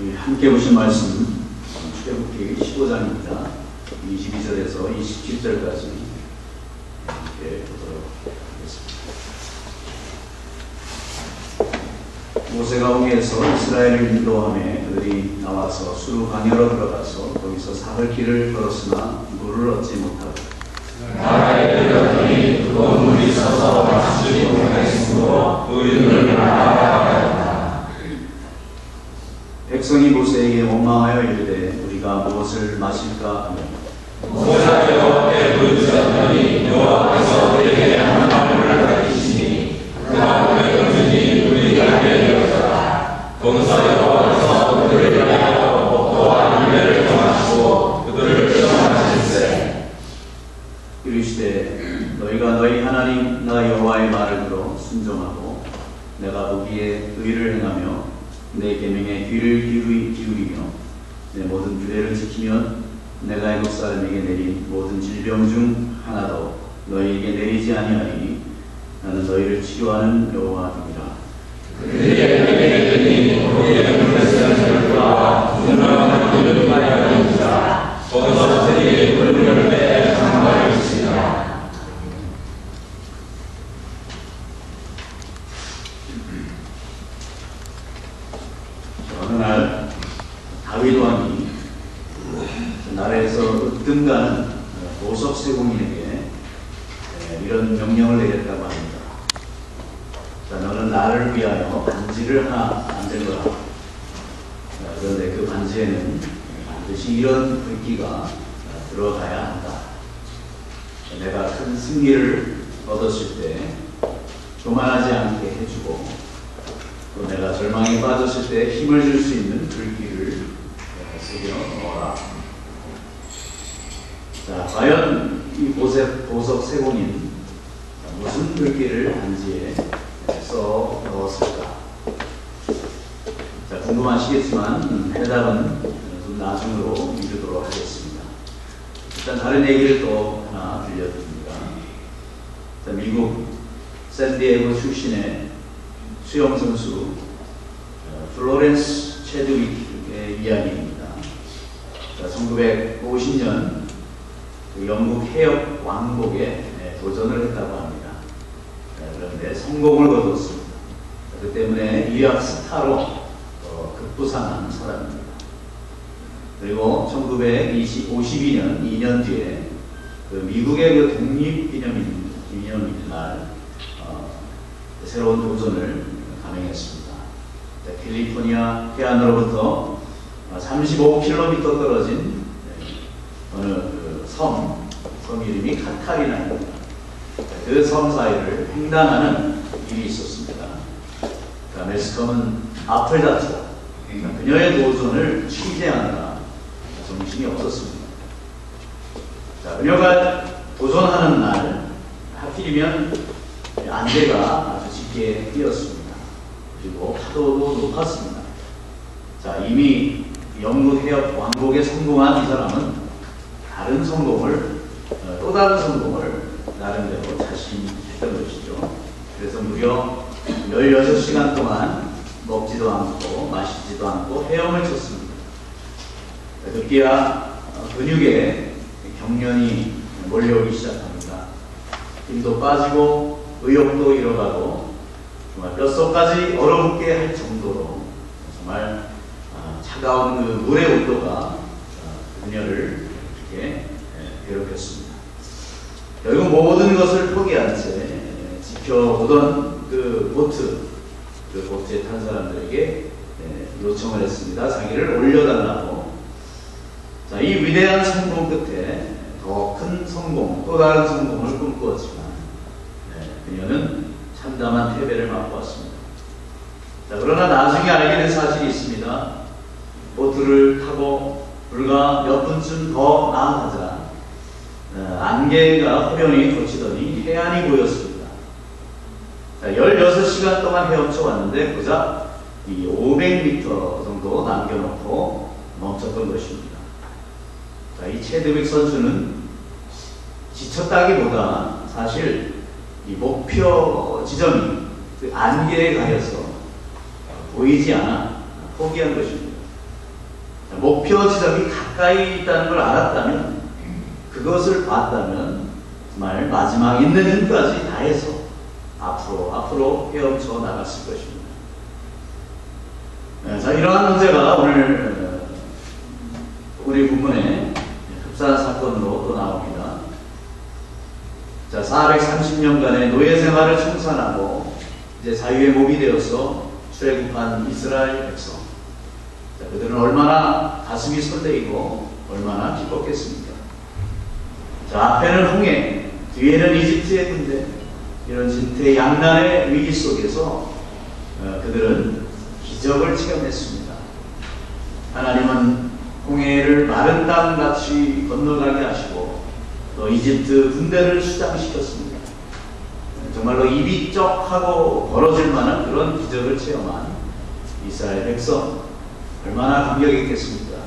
우리 함께 보신 말씀 출애굽기 15장입니다. 22절에서 27절까지 함께 보도록 하겠습니다. 모세가 홍해에서 이스라엘을 인도하며 그들이 나와서 수르 광야로 들어가서 거기서 사흘길을 걸었으나 물을 얻지 못하고 나라에 이르렀더니 뜨거운 물이 서서 마시지 못하겠으므로 의인을 나아가였다. 백성이 모세에게 원망하여 이르되 우리가 무엇을 마실까 하며 모세가 여호와께 부르짖었더니 여호와께서 그에게 한 바울을 가르치시니 그 바울의 음식이 우리에게 이르렀더라. 거기서 여호와께서 그들을 위하여 먹고와 인내를 경하시고 그들을 시험하실세. 이르시되 너희가 너희 하나님 나 여호와의 말을 들어 순종하고 내가 보기에 의를 행하며 내 계명에 귀를 기울이며 내 모든 규례를 지키면 내가 애국 사람에게 내린 모든 질병 중 하나도 너희에게 내리지 아니하리니 나는 너희를 치료하는 여호와니라. 그들에게 이르니 우리의 물에서 절과 분명한 길을 가야하니라. 거기서 그들이 물을 빼 장막을 치니라. 어느 날 다윗 왕이 나라에서 으뜸가는 보석 세공인에게 이런 명령을 내렸다고 합니다. 자, 너는 나를 위하여 반지를 하나 만들거라. 그런데 그 반지에는 반드시 이런 글귀가 들어가야 한다. 내가 큰 승리를 얻었을 때 교만하지 않게 해주고 또 내가 절망에 빠졌을 때 힘을 줄 수 있는 글귀를 새겨 넣어라. 자, 과연 이 보석 세공인 무슨 글귀를 반지에 써 넣었을까? 자, 궁금하시겠지만 해답은 좀 나중으로 미루도록 하겠습니다. 일단 다른 얘기를 또 하나 들려드립니다. 자, 미국 샌디에고 출신의 수영 선수 플로렌스 체드윅의 이야기입니다. 1950년 영국 해역 왕복에 도전을 했다고 합니다. 그런데 성공을 거뒀습니다. 그 때문에 유학 스타로 급부상한 사람입니다. 그리고 1952년 2년 뒤에 미국의 그 독립기념일 날 새로운 도전을 감행했습니다. 캘리포니아 해안으로부터 35km 떨어진 어느 섬 이름이 카타리나입니다. 그 섬 사이를 횡단하는 일이 있었습니다. 멜스컴은 앞을 다투다. 그녀의 도전을 취재하느라 정신이 없었습니다. 자, 그녀가 도전하는 날 하필이면 안개가 아주 짙게 끼었습니다. 그리고 파도도 높았습니다. 자, 이미 영국 해역 왕복에 성공한 이 사람은 또 다른 성공을 나름대로 자신했던 것이죠. 그래서 무려 16시간 동안 먹지도 않고 마시지도 않고 헤엄을 쳤습니다. 급기야 근육에 경련이 몰려오기 시작합니다. 힘도 빠지고 의욕도 잃어가고 정말 뼛속까지 얼어붙게 할 정도로 정말 차가운 그 물의 온도가 그녀를 이렇게 괴롭혔습니다. 결국 모든 것을 포기한 채 지켜보던 그 보트에 탄 사람들에게 요청을 했습니다. 자기를 올려달라고. 자, 이 위대한 성공 끝에 더 큰 성공, 또 다른 성공을 꿈꾸었지만 그녀는 참담한 패배를 맛보았습니다. 자, 그러나 나중에 알게 된 사실이 있습니다. 보트를 타고 불과 몇 분쯤 더 나아가자 안개가 호련히 걷히더니 해안이 보였습니다. 자, 16시간 동안 헤엄쳐 왔는데 고작 500m 정도 남겨놓고 멈췄던 것입니다. 자, 이 체드윅 선수는 지쳤다기보다 사실 이 목표 지점이 그 안개에 가려서 보이지 않아 포기한 것입니다. 목표 지점이 가까이 있다는 걸 알았다면, 그것을 봤다면 정말 마지막 있는 힘까지 다해서 앞으로 헤엄쳐 나갔을 것입니다. 자, 이러한 문제가 오늘 우리 본문에 흡사한 사건으로 또 나옵니다. 자, 430년간의 노예 생활을 청산하고 이제 자유의 몸이 되어서 출애굽한 이스라엘 백성. 자, 그들은 얼마나 가슴이 설레이고 얼마나 기뻤겠습니까? 자, 앞에는 홍해, 뒤에는 이집트의 군대, 이런 진퇴양난의 위기 속에서 그들은 기적을 체험했습니다. 하나님은 홍해를 마른 땅같이 건너가게 하시고 또 이집트 군대를 수장시켰습니다. 정말로 입이 쩍하고 벌어질 만한 그런 기적을 체험한 이스라엘 백성, 얼마나 감격했겠습니까?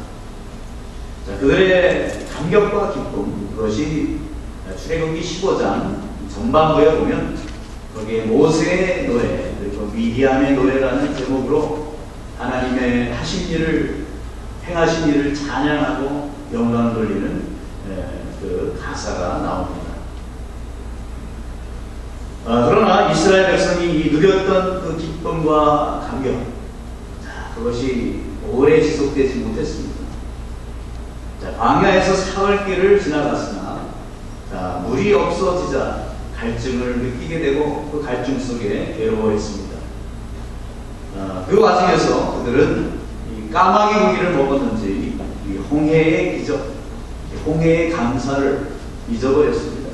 자, 그들의 감격과 기쁨, 그것이 출애굽기 15장 전반부에 보면 거기에 모세의 노래, 그리고 미디안의 노래라는 제목으로 하나님의 하신 일을, 행하신 일을 찬양하고 영광을 돌리는 그 가사가 나옵니다. 그러나 이스라엘 백성이 누렸던 그 기쁨과 감격, 자, 그것이 오래 지속되지 못했습니다. 자, 광야에서 사흘길을 지나갔으나 자, 물이 없어지자 갈증을 느끼게 되고 그 갈증 속에 괴로워했습니다. 그 와중에서 그들은 이 까마귀 고기를 먹었는지 이 홍해의 기적, 홍해의 감사를 잊어버렸습니다.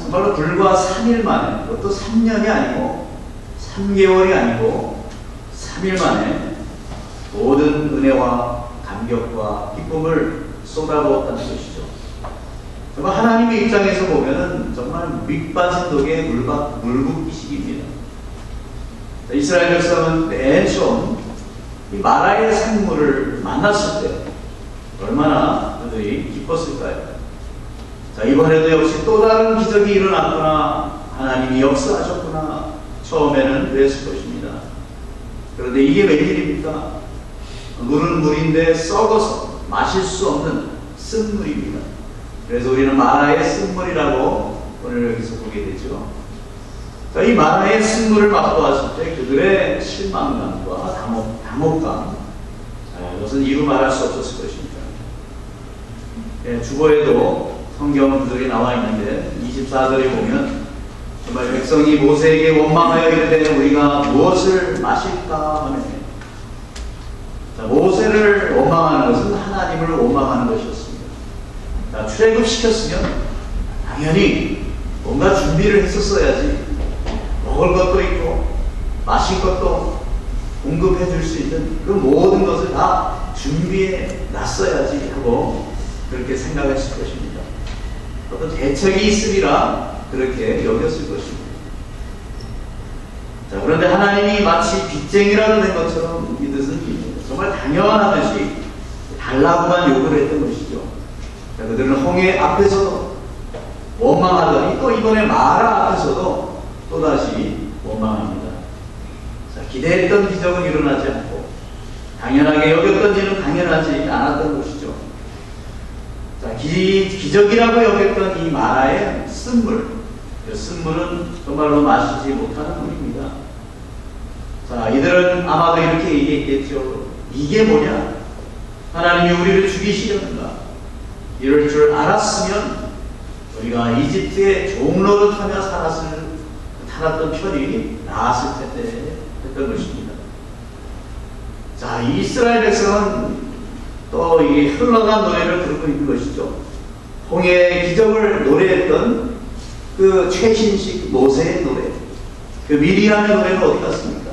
정말로 불과 3일 만에, 그것도 3년이 아니고 3개월이 아니고 3일 만에 모든 은혜와 감격과 기쁨을 쏟아부었다는 것이죠. 정말 하나님의 입장에서 보면은 정말 밑빠진 독의 물붓기식입니다. 이스라엘 백성은 맨 처음 이 마라의 생물을 만났을 때 얼마나 그들이 기뻤을까요? 자, 이번에도 역시 또 다른 기적이 일어났구나, 하나님이 역사하셨구나, 처음에는 그랬을 것입니다. 그런데 이게 웬일입니까? 물은 물인데 썩어서 마실 수 없는 쓴물입니다. 그래서 우리는 마라의 쓴물이라고 오늘 여기서 보게 되죠. 자, 이 마라의 쓴물을 맛보았을 때 그들의 실망감과 담혹감, 이것은 이루 말할 수 없었을 것입니다. 주보에도 성경 구절이 나와 있는데 24절에 보면 정말 백성이 모세에게 원망하여 이르되 우리가 무엇을 마실까 하네. 자, 모세를 원망하는 것은 하나님을 원망하는 것이었습니다. 자, 출애굽시켰으면 당연히 뭔가 준비를 했었어야지, 먹을 것도 있고 마실 것도 공급해 줄 수 있는 그 모든 것을 다 준비해 놨어야지 하고 그렇게 생각했을 것입니다. 어떤 대책이 있으리라 그렇게 여겼을 것입니다. 자, 그런데 하나님이 마치 빚쟁이라도 된 것처럼 이 뜻은 정말 당연하듯이 달라고만 요구를 했던 것이죠. 자, 그들은 홍해 앞에서도 원망하더니 또 이번에 마라 앞에서도 또다시 원망합니다. 자, 기대했던 기적은 일어나지 않고 당연하게 여겼던 일은 당연하지 않았던 것이죠. 자, 기적이라고 여겼던 이 마라의 쓴물, 그 쓴물은 정말로 마시지 못하는 물입니다. 자, 이들은 아마도 이렇게 얘기했겠죠. 이게 뭐냐? 하나님이 우리를 죽이시려는가? 이럴 줄 알았으면 우리가 이집트의 종로릇하며 살았던 편이 나았을 텐데 했던 것입니다. 자, 이스라엘 백성은 또 이 흘러간 노래를 부르고 있는 것이죠. 홍해의 기적을 노래했던 그 최신식 모세의 노래, 그 미리암의 노래는 어디 갔습니까?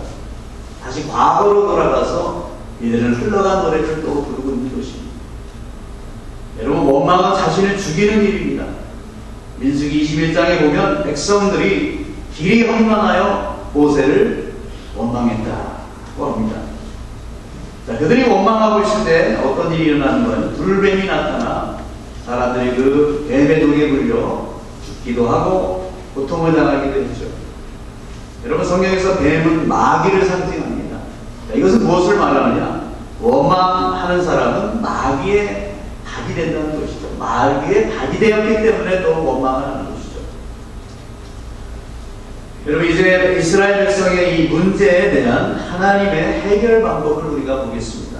다시 과거로 돌아가서 이들은 흘러간 노래를 또 부르고 있는 것입니다. 여러분, 원망은 자신을 죽이는 일입니다. 민수기 21장에 보면 백성들이 길이 험난하여 모세를 원망했다고 합니다. 자, 그들이 원망하고 있을 때 어떤 일이 일어나는 건 불뱀이 나타나 사람들이 그 뱀의 독에 물려 죽기도 하고 고통을 당하기도 했죠. 여러분, 성경에서 뱀은 마귀를 상징합니다. 자, 이것은 무엇을 말하느냐? 원망하는 사람은 마귀의 닭이 된다는 것이죠. 마귀의 닭이 되었기 때문에 또 원망을 하는 것이죠. 여러분, 이제 이스라엘 백성의 이 문제에 대한 하나님의 해결 방법을 우리가 보겠습니다.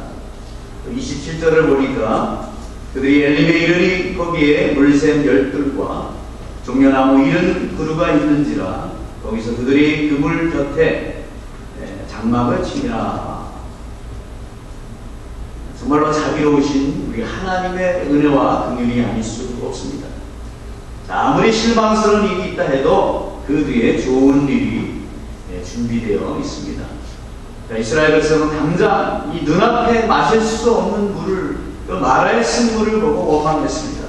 27절을 보니까 그들이 엘림에 이르니 거기에 물샘 12과 종려나무 70그루가 있는지라 거기서 그들이 그 물 곁에 장막을 치니라. 정말로 자비로우신 우리 하나님의 은혜와 긍휼이 아닐 수 없습니다. 아무리 실망스러운 일이 있다 해도 그 뒤에 좋은 일이 준비되어 있습니다. 이스라엘 백성은 당장 이 눈앞에 마실 수 없는 물을, 그 마라의 쓴물을 보고 원망했습니다.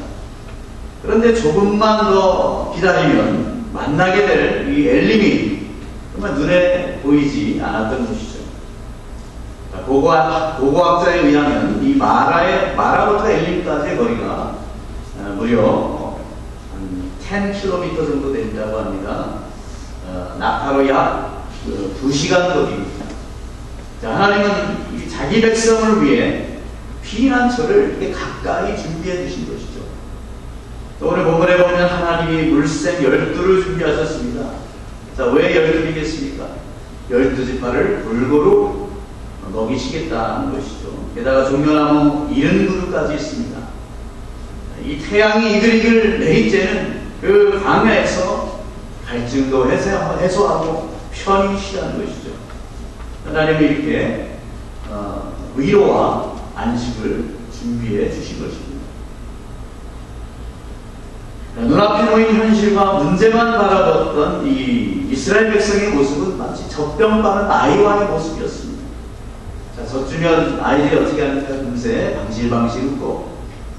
그런데 조금만 더 기다리면 만나게 될 이 엘림이 정말 눈에 보이지 않았던 것이죠. 고고학자에 의하면 이 마라부터 엘림까지의 거리가 무려 한 10km 정도 된다고 합니다. 낙하로 약 2시간 거리입니다. 하나님은 자기 백성을 위해 피난처를 이렇게 가까이 준비해 주신 것이죠. 또 오늘 본문에 보면 하나님이 물샘 12를 준비하셨습니다. 자, 왜 12이겠습니까? 12지파를 골고루 먹이시겠다는 것이죠. 게다가 종려나무 70그루까지 있습니다. 이 태양이 이글이글 내리쬐는 그 광야에서 갈증도 해소하고 편히 쉬라는 것이죠. 하나님이 이렇게 위로와 안식을 준비해 주신 것입니다. 눈앞에 놓인 현실과 문제만 바라봤던 이 이스라엘 백성의 모습은 마치 젖병 빠는 아이와의 모습이었습니다. 자, 젖주면 아이들이 어떻게 하는가 금세 방실방실 웃고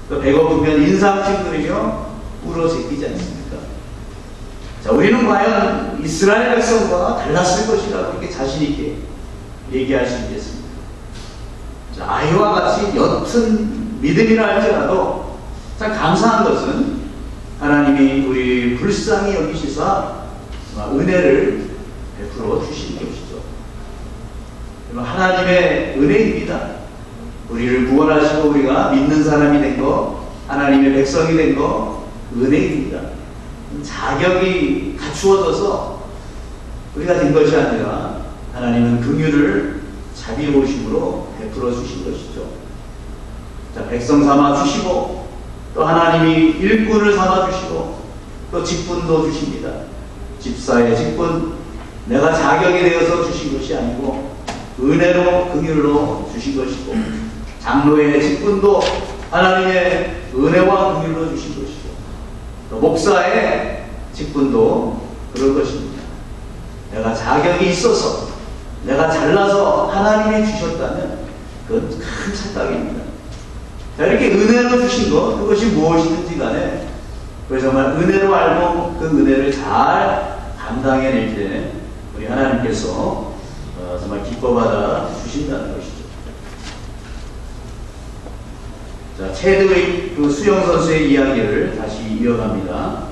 또 배고프면 인상 찡그리며 울어 제끼지 않습니까? 자, 우리는 과연 이스라엘 백성과 달랐을 것이라고 이렇게 자신있게 얘기할 수 있겠습니다. 자, 아이와 같이 옅은 믿음이라 할지라도 참 감사한 것은 하나님이 우리 불쌍히 여기시사 은혜를 베풀어 주신 것이죠. 하나님의 은혜입니다. 우리를 구원하시고 우리가 믿는 사람이 된 거, 하나님의 백성이 된 거 은혜입니다. 자격이 갖추어져서 우리가 된 것이 아니라 하나님은 긍휼을 자비로우심으로 베풀어 주신 것이죠. 자, 백성 삼아 주시고 또 하나님이 일꾼을 삼아 주시고 또 직분도 주십니다. 집사의 직분, 내가 자격이 되어서 주신 것이 아니고 은혜로 긍휼로 주신 것이고 장로의 직분도 하나님의 은혜와 긍휼로 주신 것이고 또 목사의 직분도 그럴 것입니다. 내가 자격이 있어서 내가 잘나서 하나님이 주셨다면 그건 큰 착각입니다. 자, 이렇게 은혜로 주신 것, 그것이 무엇이든지 간에 그걸 정말 은혜로 알고 그 은혜를 잘 감당해낼 때 우리 하나님께서 정말 기뻐받아 주신다는 것이죠. 자, 체드웨이 그 수영 선수의 이야기를 다시 이어갑니다.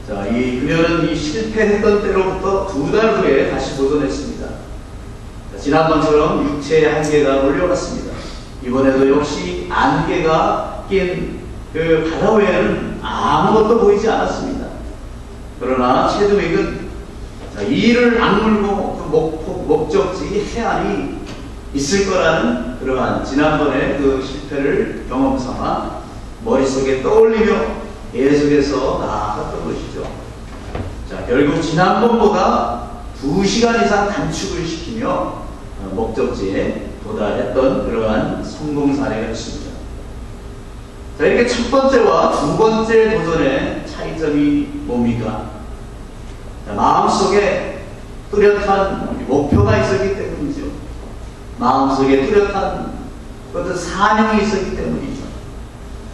자, 그녀는 이 실패했던 때로부터 2달 후에 다시 도전했습니다. 자, 지난번처럼 육체의 한계가 몰려왔습니다. 이번에도 역시 안개가 낀 그 바다 외에는 아무것도 보이지 않았습니다. 그러나 체드윅은 이를 악물고 그 목적지 해안이 있을 거라는 그러한 지난번의 그 실패를 경험 삼아 머릿속에 떠올리며 계속해서 나아갔던 것이죠. 자, 결국 지난번보다 2시간 이상 단축을 시키며 목적지에 도달했던 그러한 성공 사례가 있습니다. 자, 이렇게 첫 번째와 두 번째 도전의 차이점이 뭡니까? 자, 마음속에 뚜렷한 목표가 있었기 때문이죠. 마음속에 뚜렷한 어떤 사명이 있었기 때문이죠.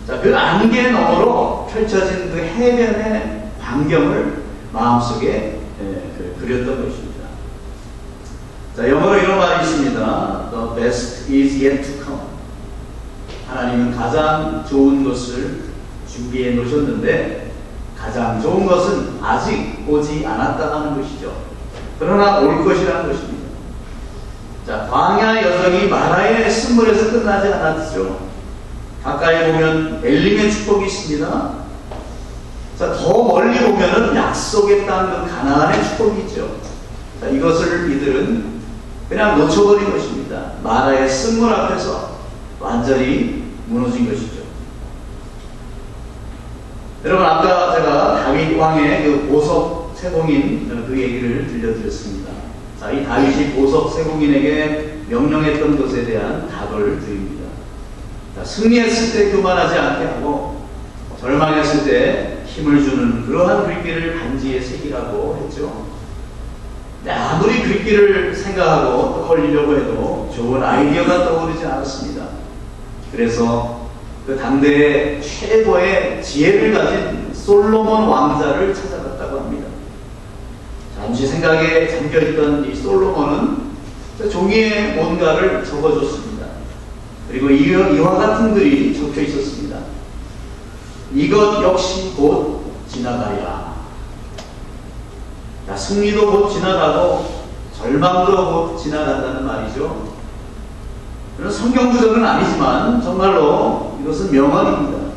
자, 그 안개 너머로 펼쳐진 그 해변의 광경을 마음속에 그렸던 것입니다. 자, 영어로 이런 말이 있습니다. The best is yet to come. 하나님은 가장 좋은 것을 준비해 놓으셨는데 가장 좋은 것은 아직 오지 않았다 하는 것이죠. 그러나 올 것이라는 것입니다. 자, 광야 여정이 마라의 쓴물에서 끝나지 않았죠. 가까이 보면 엘림의 축복이 있습니다. 자, 더 멀리 보면은 약속의 땅 그 가나안의 축복이 있죠. 자, 이것을 이들은 그냥 놓쳐버린 것입니다. 마라의 쓴물 앞에서 완전히 무너진 것이죠. 여러분, 아까 제가 다윗 왕의 그 보석 세공인 그 얘기를 들려드렸습니다. 자, 이 다윗이 보석 세공인에게 명령했던 것에 대한 답을 드립니다. 자, 승리했을 때 교만하지 않게 하고 절망했을 때 힘을 주는 그러한 글귀를 반지에 새기라고 했죠. 아무리 글귀를 생각하고 떠올리려고 해도 좋은 아이디어가 떠오르지 않았습니다. 그래서 그 당대의 최고의 지혜를 가진 솔로몬 왕자를 찾아갔다고 합니다. 잠시 생각에 잠겨있던 이 솔로몬은 종이에 뭔가를 적어줬습니다. 그리고 이와 같은 글이 적혀 있었습니다. 이것 역시 곧 지나가야. 승리도 곧 지나가고 절망도 곧 지나간다는 말이죠. 그런 성경 구절은 아니지만 정말로 이것은 명언입니다.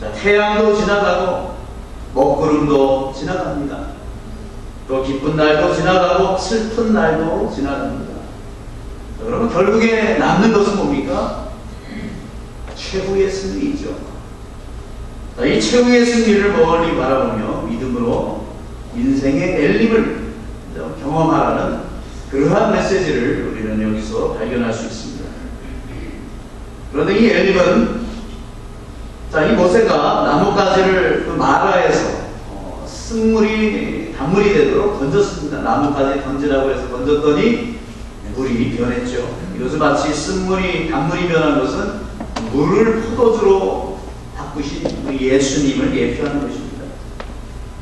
자, 태양도 지나가고 먹구름도 지나갑니다. 또 기쁜 날도 지나가고 슬픈 날도 지나갑니다. 자, 그러면 결국에 남는 것은 뭡니까? 최후의 승리이죠. 자, 이 최후의 승리를 멀리 바라보며 믿음으로 인생의 엘림을 경험하라는 그러한 메시지를 우리는 여기서 발견할 수 있습니다. 그런데 이 엘림은, 자, 이 모세가 나뭇가지를 그 마라에서 쓴물이 단물이 되도록 던졌습니다. 나뭇가지 던지라고 해서 던졌더니 물이 변했죠. 이것은 마치 쓴물이 단물이 변한 것은 물을 포도주로 바꾸신 예수님을 예표하는 것입니다.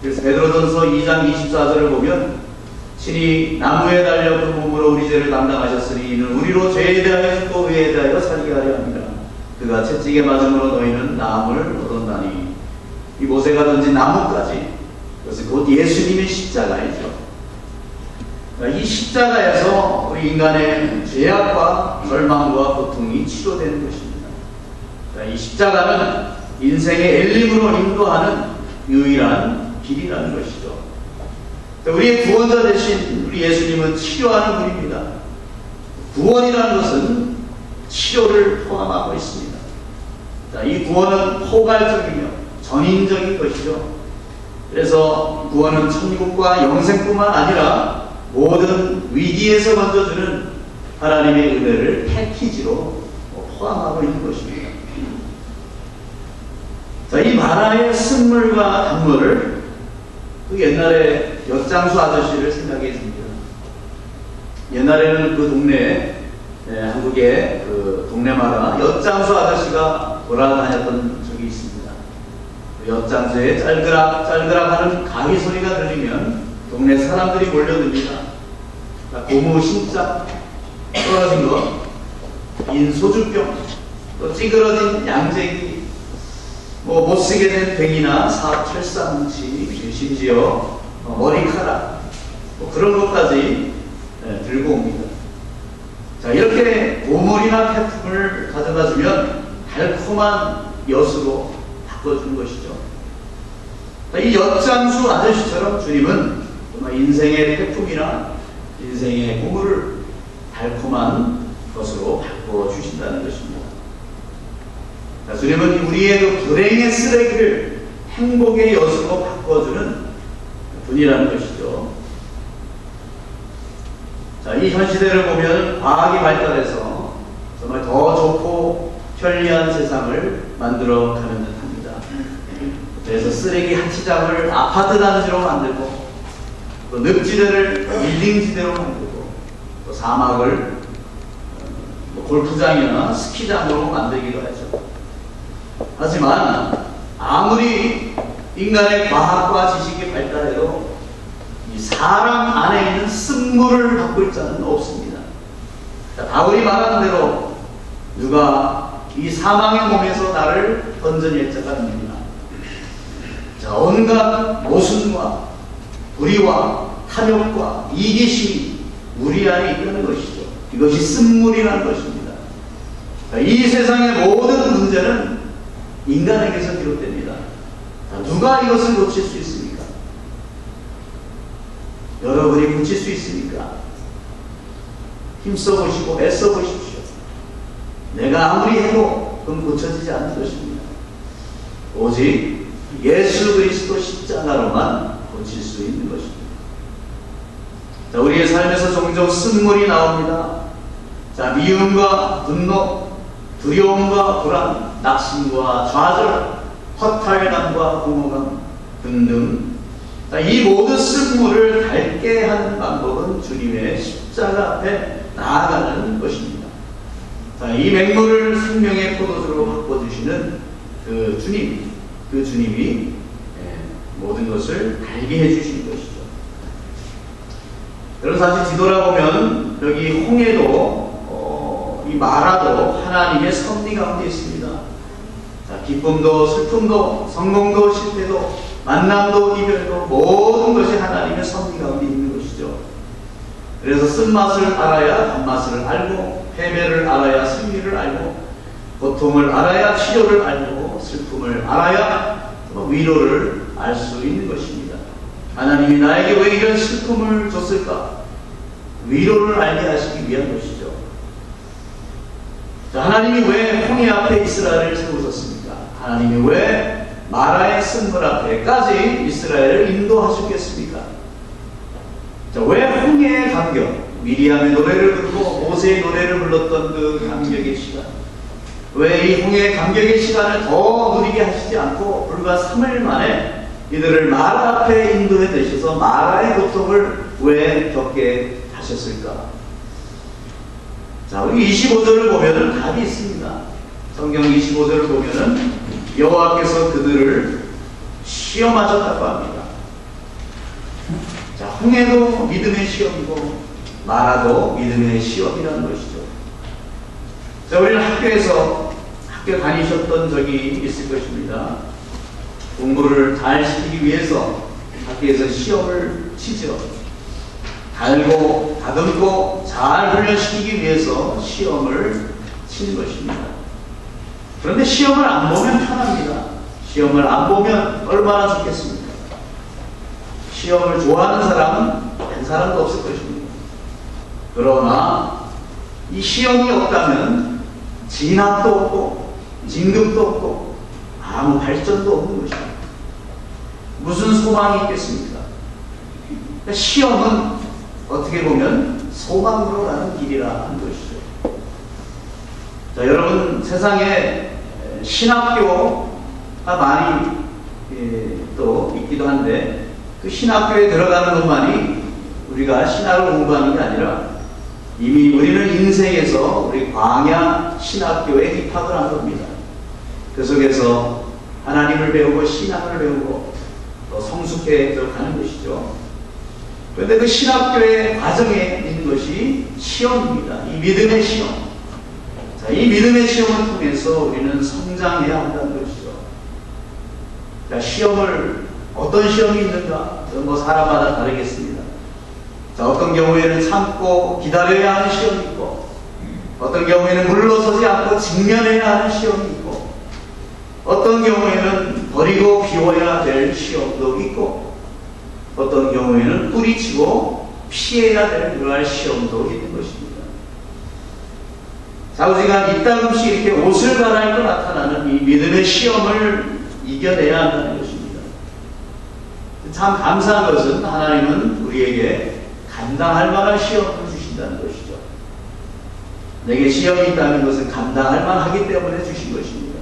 그래서 베드로전서 2장 24절을 보면 친히 나무에 달려 그 몸으로 우리 죄를 담당하셨으니 이는 우리로 죄에 대하여 죽고 의에 대하여 살게 하려 합니다. 그가 채찍에 맞음으로 너희는 나음을 얻었나니. 이 모세가 던진 나무까지, 그것은 곧 예수님의 십자가이죠. 이 십자가에서 우리 인간의 죄악과 절망과 고통이 치료되는 것입니다. 이 십자가는 인생의 엘림으로 인도하는 유일한 길이라는 것이죠. 우리의 구원자 되신 우리 예수님은 치료하는 분입니다. 구원이라는 것은 치료를 포함하고 있습니다. 자, 이 구원은 포괄적이며 전인적인 것이죠. 그래서 구원은 천국과 영생뿐만 아니라 모든 위기에서 건져주는 하나님의 은혜를 패키지로 포함하고 있는 것입니다. 자, 이 마라의 쓴물과 단물을 그 옛날에 엿장수 아저씨를 생각해 줍니다. 옛날에는 그 동네에 한국의 그 동네마다 엿장수 아저씨가 돌아다녔던 적이 있습니다. 엿장수에 짤그락 하는 가위 소리가 들리면 동네 사람들이 몰려듭니다. 고무 신짝, 떨어진 것, 인소주병, 또 찌그러진 양재기, 못 쓰게 된 뱅이나 철사뭉치, 심지어 머리카락, 그런 것까지 들고 옵니다. 자, 이렇게 보물이나 폐품을 가져다 주면 달콤한 엿으로 바꿔주는 것이죠. 자, 이 엿장수 아저씨처럼 주님은 정말 인생의 폐품이나 인생의 보물을 달콤한 것으로 바꿔주신다는 것입니다. 자, 주님은 우리의 그 불행의 쓰레기를 행복의 엿으로 바꿔주는 분이라는 것이죠. 자, 이 현 시대를 보면 과학이 발달해서 정말 더 좋고 편리한 세상을 만들어 가는 듯 합니다. 그래서 쓰레기 하치장을 아파트 단지로 만들고, 또 늪지대를 빌딩지대로 만들고, 또 사막을 골프장이나 스키장으로 만들기도 하죠. 하지만 아무리 인간의 과학과 지식이 발달해도 이 사람 안에 있는 쓴물을 바꿀 자는 없습니다. 자, 바울이 말한 대로 누가 이 사망의 몸에서 나를 건져낼 자가 있느냐. 자, 온갖 모순과 불의와 탐욕과 이기심이 우리 안에 있다는 것이죠. 이것이 쓴물이라는 것입니다. 이 세상의 모든 문제는 인간에게서 비롯됩니다. 누가 이것을 고칠 수 있습니까? 여러분이 고칠 수 있습니까? 힘써보시고 애써보십시오. 내가 아무리 해도 그건 고쳐지지 않는 것입니다. 오직 예수 그리스도 십자가로만 고칠 수 있는 것입니다. 자, 우리의 삶에서 종종 쓴물이 나옵니다. 자, 미움과 분노, 두려움과 불안, 낙심과 좌절, 허탈감과 공허감 등등. 자, 이 모든 쓴물을 닳게 하는 방법은 주님의 십자가 앞에 나아가는 것입니다. 자, 이 맹물을 생명의 포도주로 바꿔주시는 그 주님이 모든 것을 달게 해주시는 것이죠. 여러분, 사실 뒤돌아보면 여기 홍해도 이 마라도 하나님의 섭리 가운데 있습니다. 자, 기쁨도 슬픔도 성공도 실패도 만남도 이별도 모든 것이 하나님의 섭리 가운데 있는 것이죠. 그래서 쓴맛을 알아야 단맛을 알고, 패배를 알아야 승리를 알고, 고통을 알아야 치료를 알고, 슬픔을 알아야 위로를 알 수 있는 것입니다. 하나님이 나에게 왜 이런 슬픔을 줬을까? 위로를 알게 하시기 위한 것이죠. 자, 하나님이 왜 홍해 앞에 이스라엘을 세우셨습니까? 하나님이 왜 마라의 쓴물 앞에까지 이스라엘을 인도하셨겠습니까? 자, 왜 홍해의 감격, 미리암의 노래를 부르고 모세의 노래를 불렀던 그 감격의 시간, 왜 이 홍해의 감격의 시간을 더 누리게 하시지 않고 불과 3일 만에 이들을 마라 앞에 인도해 내셔서 마라의 고통을 왜 겪게 하셨을까? 자, 우리 25절을 보면은 답이 있습니다. 성경 25절을 보면은 여호와께서 그들을 시험하셨다고 합니다. 자, 홍해도 믿음의 시험이고 마라도 믿음의 시험이라는 것이죠. 자, 우리는 학교 다니셨던 적이 있을 것입니다. 공부를 잘 시키기 위해서 학교에서 시험을 치죠. 달고 다듬고 잘 훈련시키기 위해서 시험을 치는 것입니다. 그런데 시험을 안 보면 편합니다. 시험을 안 보면 얼마나 좋겠습니까? 시험을 좋아하는 사람은 한 사람도 없을 것입니다. 그러나 이 시험이 없다면 진학도 없고 진급도 없고 아무 발전도 없는 것입니다. 무슨 소망이 있겠습니까? 그러니까 시험은 어떻게 보면 소망으로 가는 길이라 하는 것이죠. 자, 여러분, 세상에 신학교가 많이 또 있기도 한데 그 신학교에 들어가는 것만이 우리가 신학을 공부하는 게 아니라 이미 우리는 인생에서 우리 광야 신학교에 입학을 한 겁니다. 그 속에서 하나님을 배우고 신학을 배우고 또 성숙해져 가는 것이죠. 그런데 그 신학교의 과정에 있는 것이 시험입니다. 이 믿음의 시험. 자, 이 믿음의 시험을 통해서 우리는 성장해야 한다는 것이죠. 자, 시험을, 어떤 시험이 있는가? 그건 사람마다 다르겠습니다. 자, 어떤 경우에는 참고 기다려야 하는 시험이 있고, 어떤 경우에는 물러서지 않고 직면해야 하는 시험이 있고, 어떤 경우에는 버리고 비워야 될 시험도 있고, 어떤 경우에는 뿌리치고 피해야 될 그러한 시험도 있는 것입니다. 좌우지간 이따금씩 이렇게 옷을 갈아입고 나타나는 이 믿음의 시험을 이겨내야 한다는 것입니다. 참 감사한 것은 하나님은 우리에게 감당할 만한 시험을 주신다는 것이죠. 내게 시험이 있다는 것은 감당할 만하기 때문에 주신 것입니다.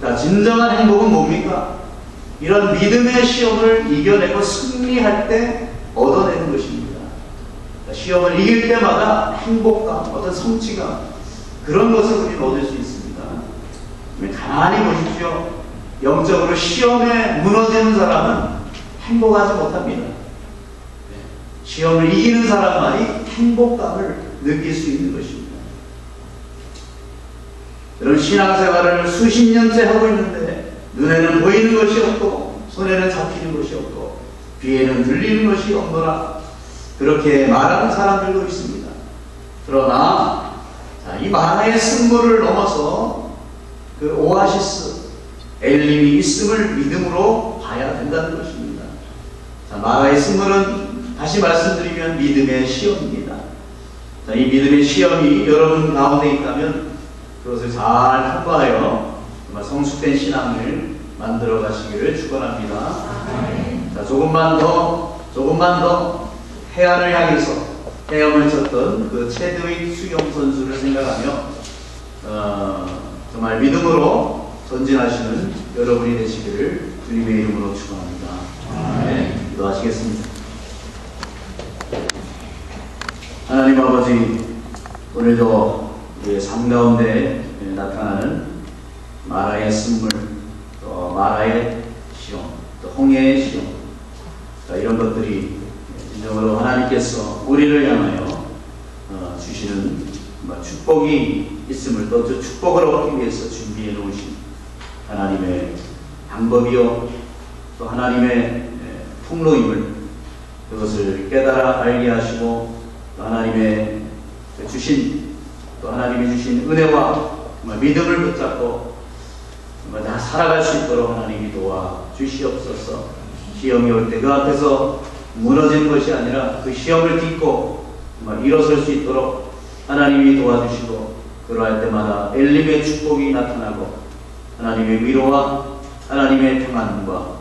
자, 진정한 행복은 뭡니까? 이런 믿음의 시험을 이겨내고 승리할 때 얻어내는 것입니다. 시험을 이길 때마다 행복감, 어떤 성취감, 그런 것을 우리는 얻을 수 있습니다. 가만히 보십시오. 영적으로 시험에 무너지는 사람은 행복하지 못합니다. 시험을 이기는 사람만이 행복감을 느낄 수 있는 것입니다. 여러분, 신앙생활을 수십 년째 하고 있는데 눈에는 보이는 것이 없고 손에는 잡히는 것이 없고 귀에는 들리는 것이 없노라, 그렇게 말하는 사람들도 있습니다. 그러나 이 마라의 쓴물을 넘어서 그 오아시스 엘림이 있음을 믿음으로 봐야 된다는 것입니다. 자, 마라의 쓴물은 다시 말씀드리면 믿음의 시험입니다. 자, 이 믿음의 시험이 여러분 가운데 있다면 그것을 잘 통과하여 정말 성숙된 신앙을 만들어 가시기를 축원합니다. 자, 조금만 더 해안을 향해서 헤엄을 쳤던 그 체드윅 수영 선수를 생각하며 정말 믿음으로 전진하시는 여러분이 되시기를 주님의 이름으로 축원합니다. 기도하시겠습니다. 하나님 아버지, 오늘도 우리의 삶 가운데 나타나는 마라의 쓴물, 또 마라의 시험, 또 홍해의 시험, 자, 이런 것들이 진정으로 하나님께서 우리를 향하여 주시는 축복이 있음을, 또 그 축복을 얻기 위해서 준비해 놓으신 하나님의 방법이요 또 하나님의 통로임을 그것을 깨달아 알게 하시고, 또 하나님의 주신, 또 하나님이 주신 은혜와 믿음을 붙잡고 다 살아갈 수 있도록 하나님이 도와 주시옵소서. 시험이 올 때 그 앞에서 무너진 것이 아니라 그 시험을 딛고 일어설 수 있도록 하나님이 도와주시고, 그러할 때마다 엘림의 축복이 나타나고 하나님의 위로와 하나님의 평안과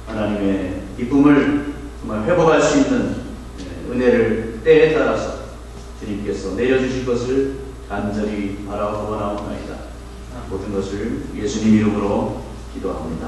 하나님의 기쁨을 정말 회복할 수 있는 은혜를 때에 따라서 주님께서 내려주실 것을 간절히 바라고 원하옵나이다. 모든 것을 예수님 이름으로 기도합니다.